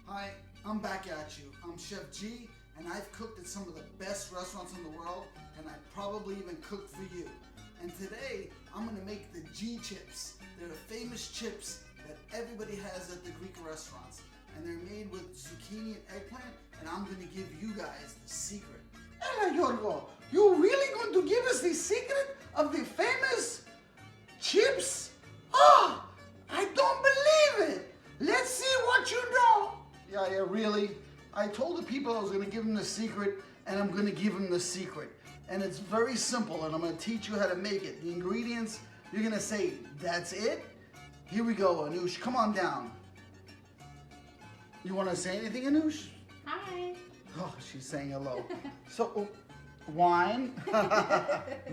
Hi, I'm back at you. I'm Chef G, and I've cooked at some of the best restaurants in the world, and I probably even cooked for you. And today, I'm gonna make the G chips. They're the famous chips that everybody has at the Greek restaurants. And they're made with zucchini and eggplant, and I'm gonna give you guys the secret. Ella, Yorgo, you really going to give us the secret of the famous chips? Oh, I don't believe it. Let's see what you know. Yeah, really? I told the people I was gonna give them the secret, and I'm gonna give them the secret. And it's very simple, and I'm gonna teach you how to make it. The ingredients, you're gonna say, that's it? Here we go, Anush, come on down. You wanna say anything, Anush? Hi. Oh, she's saying hello. So, wine,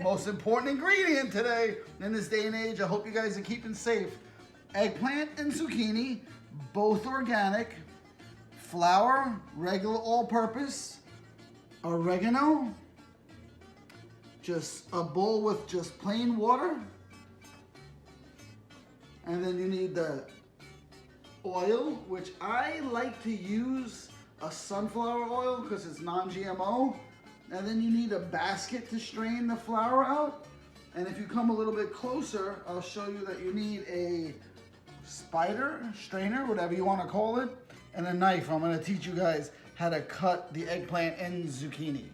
most important ingredient today in this day and age. I hope you guys are keeping safe. Eggplant and zucchini, both organic. Flour, regular all-purpose. Oregano. Just a bowl with just plain water. And then you need the oil, which I like to use a sunflower oil because it's non-GMO. And then you need a basket to strain the flour out. And if you come a little bit closer, I'll show you that you need a strainer, whatever you want to call it, and a knife. I'm going to teach you guys how to cut the eggplant and zucchini.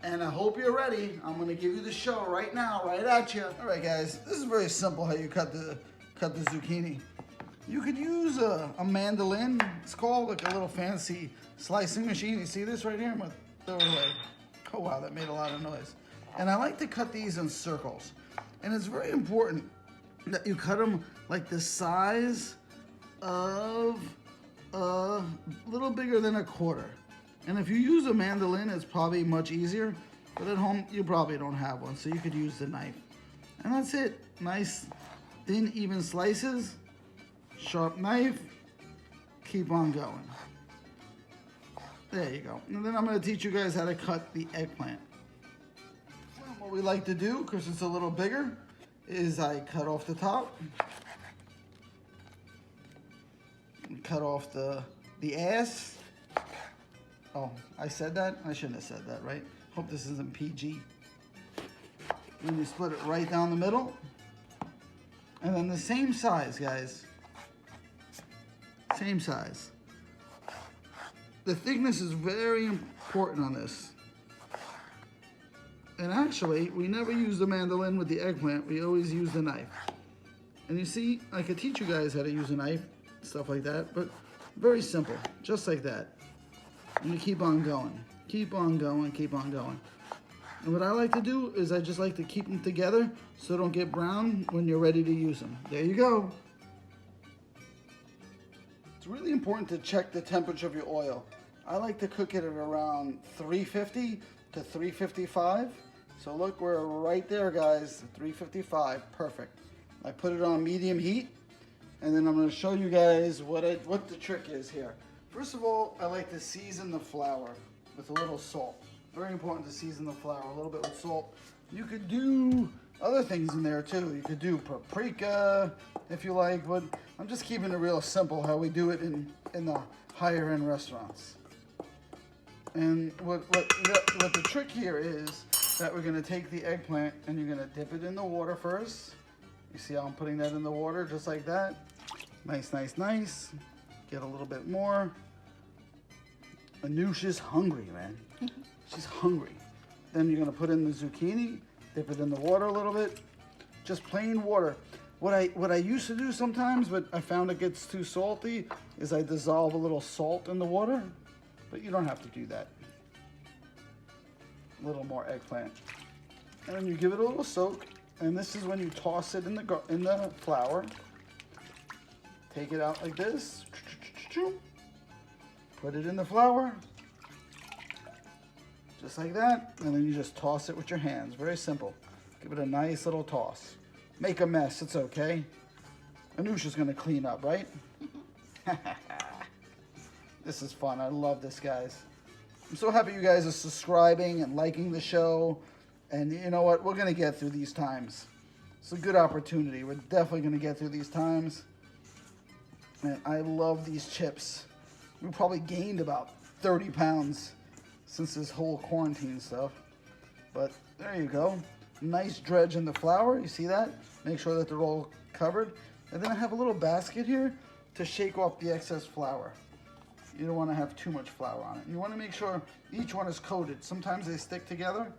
And I hope you're ready. I'm going to give you the show right now, right at you. All right, guys, this is very simple how you cut the zucchini. You could use a mandolin. It's called like a little fancy slicing machine. You see this right here? I'm gonna throw it away. Oh wow, that made a lot of noise. And I like to cut these in circles. And it's very important that you cut them like the size of a little bigger than a quarter. And if you use a mandolin, it's probably much easier. But at home, you probably don't have one, so you could use the knife. And that's it. Nice, thin, even slices. Sharp knife, keep on going. There you go. And then I'm going to teach you guys how to cut the eggplant. What we like to do, because it's a little bigger, is I cut off the top. Cut off the ass. Oh, I said that? I shouldn't have said that, right? Hope this isn't PG. Then you split it right down the middle. And then the same size, guys. Same size. The thickness is very important on this. And actually, we never use the mandolin with the eggplant. We always use the knife. And you see, I could teach you guys how to use a knife, stuff like that, but very simple, just like that. And you keep on going. Keep on going, keep on going. And what I like to do is I just like to keep them together so they don't get brown when you're ready to use them. There you go. It's really important to check the temperature of your oil. I like to cook it at around 350 to 355. So look, we're right there, guys, 355, perfect. I put it on medium heat, and then I'm gonna show you guys what the trick is here. First of all, I like to season the flour with a little salt. Very important to season the flour a little bit with salt. You could do other things in there too. You could do paprika if you like, but I'm just keeping it real simple how we do it in the higher end restaurants. And what the trick here is that we're gonna take the eggplant and you're gonna dip it in the water first. You see how I'm putting that in the water just like that? Nice, nice, nice. Get a little bit more. Anush is hungry, man. She's hungry. Then you're gonna put in the zucchini, dip it in the water a little bit. Just plain water. What I used to do sometimes, but I found it gets too salty, is I dissolve a little salt in the water. But you don't have to do that. A little more eggplant. And then you give it a little soak. And this is when you toss it in the flour. Take it out like this. Put it in the flour. Just like that. And then you just toss it with your hands. Very simple. Give it a nice little toss. Make a mess, it's okay. Anusha's gonna clean up, right? This is fun, I love this, guys. I'm so happy you guys are subscribing and liking the show. And you know what, we're gonna get through these times. It's a good opportunity. We're definitely gonna get through these times. And I love these chips. We probably gained about 30 pounds since this whole quarantine stuff. But there you go. Nice dredge in the flour, you see that? Make sure that they're all covered. And then I have a little basket here to shake off the excess flour. You don't want to have too much flour on it. You want to make sure each one is coated. Sometimes they stick together.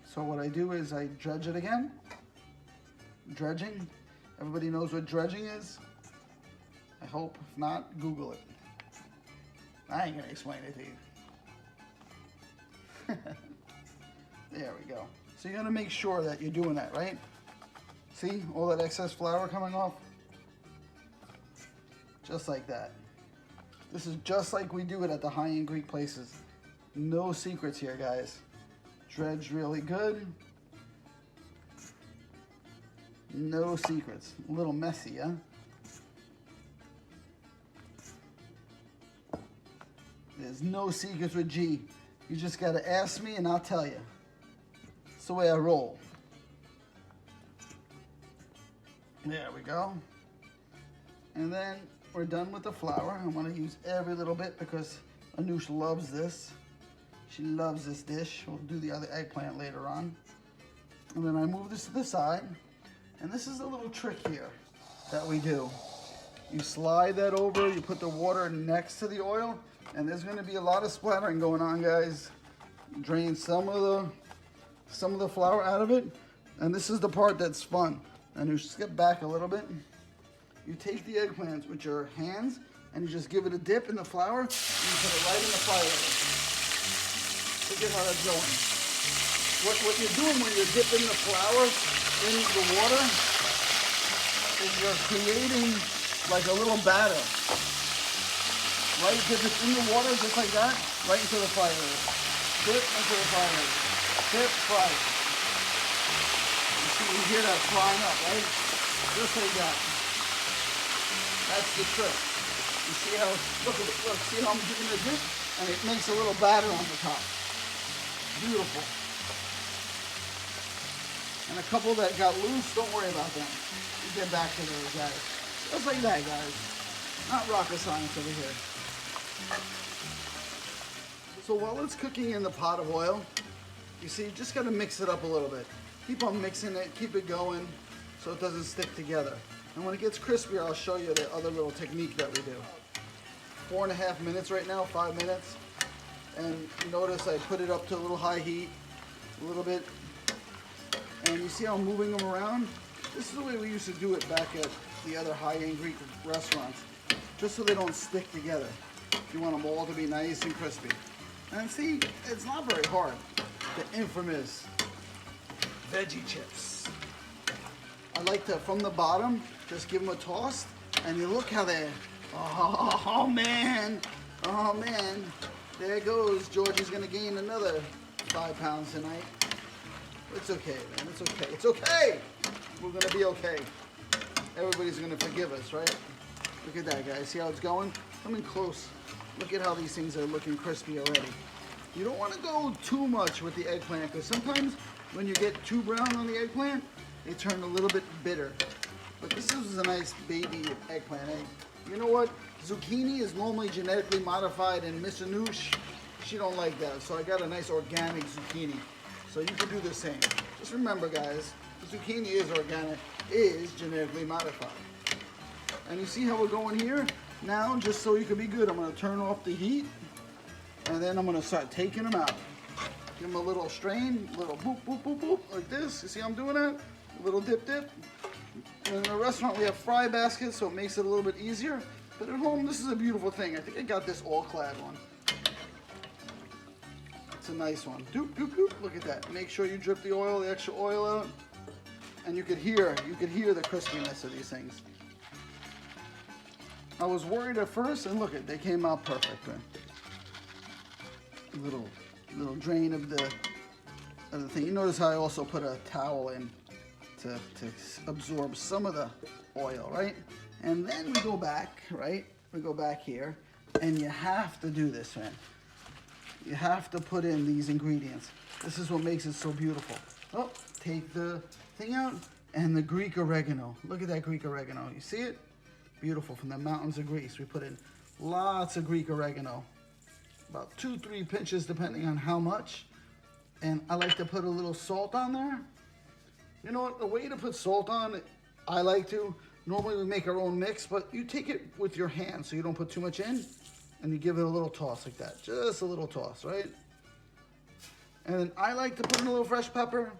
So what I do is I dredge it again. Dredging. Everybody knows what dredging is? I hope. If not, Google it. I ain't gonna explain it to you. There we go. So you gotta make sure that you're doing that, right? See all that excess flour coming off? Just like that. This is just like we do it at the high-end Greek places. No secrets here, guys. Dredge really good. No secrets. A little messy, huh? There's no secrets with G. You just gotta ask me and I'll tell you. It's the way I roll. There we go. And then we're done with the flour. I want to use every little bit because Anoush loves this. She loves this dish. We'll do the other eggplant later on. And then I move this to the side. And this is a little trick here that we do. You slide that over, you put the water next to the oil, and there's going to be a lot of splattering going on, guys. Drain some of the flour out of it, and this is the part that's fun. And you skip back a little bit. You take the eggplants with your hands, and you just give it a dip in the flour, and you put it right in the fire. Look at how that's going. What you're doing when you're dipping the flour in the water is you're creating like a little batter. Right? Dip it in the water just like that, right into the fire. Dip into the fire. Dip, fry. You see, you hear that frying up, right? Just like that. That's the trick. You see how, look, see how I'm giving the dip? And it makes a little batter on the top. Beautiful. And a couple that got loose, don't worry about them. You get back to those guys. Just like that, guys. Not rocket science over here. So while it's cooking in the pot of oil, you see, you just gotta mix it up a little bit. Keep on mixing it, keep it going so it doesn't stick together. And when it gets crispier, I'll show you the other little technique that we do. 4.5 minutes right now, 5 minutes. And you notice I put it up to a little high heat, a little bit. And you see how I'm moving them around? This is the way we used to do it back at the other high-end Greek restaurants, just so they don't stick together. You want them all to be nice and crispy. And see, it's not very hard. The infamous veggie chips. I like to, from the bottom, just give them a toss, and you look how they're, oh man, there goes. Georgie's gonna gain another 5 pounds tonight. It's okay, man, it's okay, it's okay. We're gonna be okay. Everybody's gonna forgive us, right? Look at that, guys, see how it's going? Come in close. Look at how these things are looking crispy already. You don't wanna go too much with the eggplant, because sometimes when you get too brown on the eggplant, they turn a little bit bitter. But this is a nice baby eggplant, eh? You know what? Zucchini is normally genetically modified, and Miss Anoush, she don't like that. So I got a nice organic zucchini. So you can do the same. Just remember, guys, the zucchini is organic, is genetically modified. And you see how we're going here? Now, just so you can be good, I'm gonna turn off the heat, and then I'm gonna start taking them out. Give them a little strain, a little boop, boop, boop, boop, like this. You see how I'm doing that? A little dip, dip. And in a restaurant, we have fry baskets, so it makes it a little bit easier. But at home, this is a beautiful thing. I think I got this all-clad one. It's a nice one. Doop, doop, doop. Look at that. Make sure you drip the oil, the extra oil out. And you could hear the crispiness of these things. I was worried at first, and look at, they came out perfect, man. A little drain of the thing. You notice how I also put a towel in to absorb some of the oil, right? And then we go back, right? We go back here, and you have to do this, man. You have to put in these ingredients. This is what makes it so beautiful. Oh, take the thing out, and the Greek oregano. Look at that Greek oregano. You see it? Beautiful, from the mountains of Greece. We put in Lots of Greek oregano. About 2-3 pinches depending on how much. And I like to put a little salt on there. You know what, the way to put salt on, I like to, normally we make our own mix, but you take it with your hand so you don't put too much in, and you give it a little toss like that. Just a little toss, right? And then I like to put in a little fresh pepper.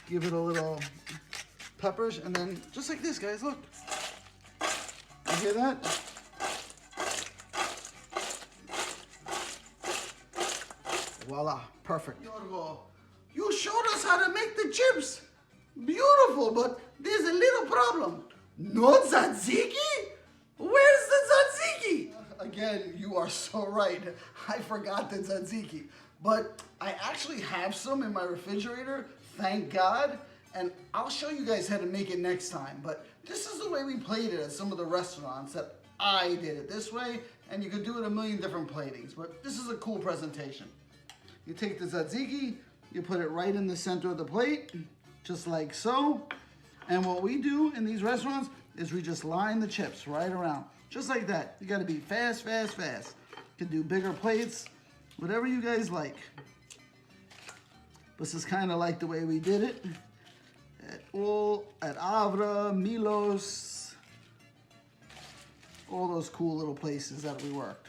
Give it a little peppers, and then just like this, guys, look. You hear that? Voila, perfect. Yorgo, you showed us how to make the chips. Beautiful, but there's a little problem. No tzatziki? Where's the tzatziki? Again, you are so right. I forgot the tzatziki. But I actually have some in my refrigerator, thank God. And I'll show you guys how to make it next time. But this is the way we played it at some of the restaurants that I did it this way. And you could do it a million different platings. But this is a cool presentation. You take the tzatziki, you put it right in the center of the plate, just like so. And what we do in these restaurants is we just line the chips right around, just like that. You gotta be fast, fast, fast. You can do bigger plates, whatever you guys like. This is kind of like the way we did it at Avra, Milos, all those cool little places that we worked.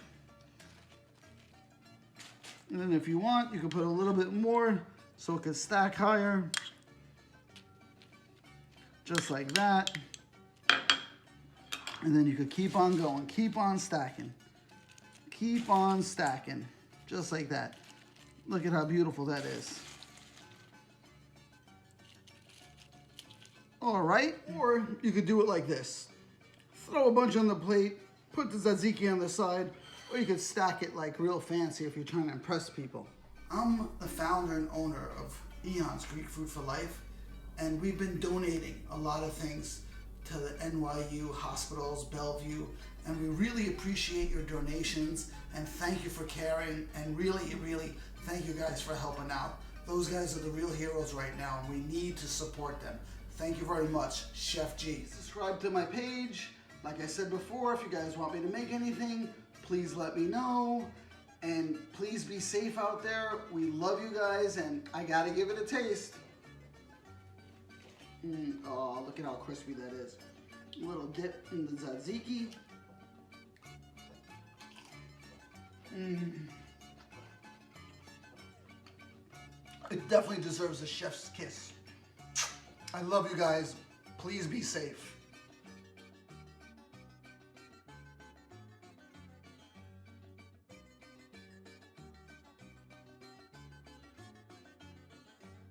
And then if you want, you can put a little bit more so it could stack higher. Just like that. And then you could keep on going, keep on stacking. Keep on stacking, just like that. Look at how beautiful that is. All right, or you could do it like this. Throw a bunch on the plate, put the tzatziki on the side, or you could stack it like real fancy if you're trying to impress people. I'm the founder and owner of Eon's Greek Food for Life, and we've been donating a lot of things to the NYU hospitals, Bellevue, and we really appreciate your donations, and thank you for caring, and really, really thank you guys for helping out. Those guys are the real heroes right now, and we need to support them. Thank you very much, Chef G. Subscribe to my page. Like I said before, if you guys want me to make anything, please let me know. And please be safe out there. We love you guys, and I gotta give it a taste. Oh, look at how crispy that is. A little dip in the tzatziki. It definitely deserves a chef's kiss. I love you guys. Please be safe.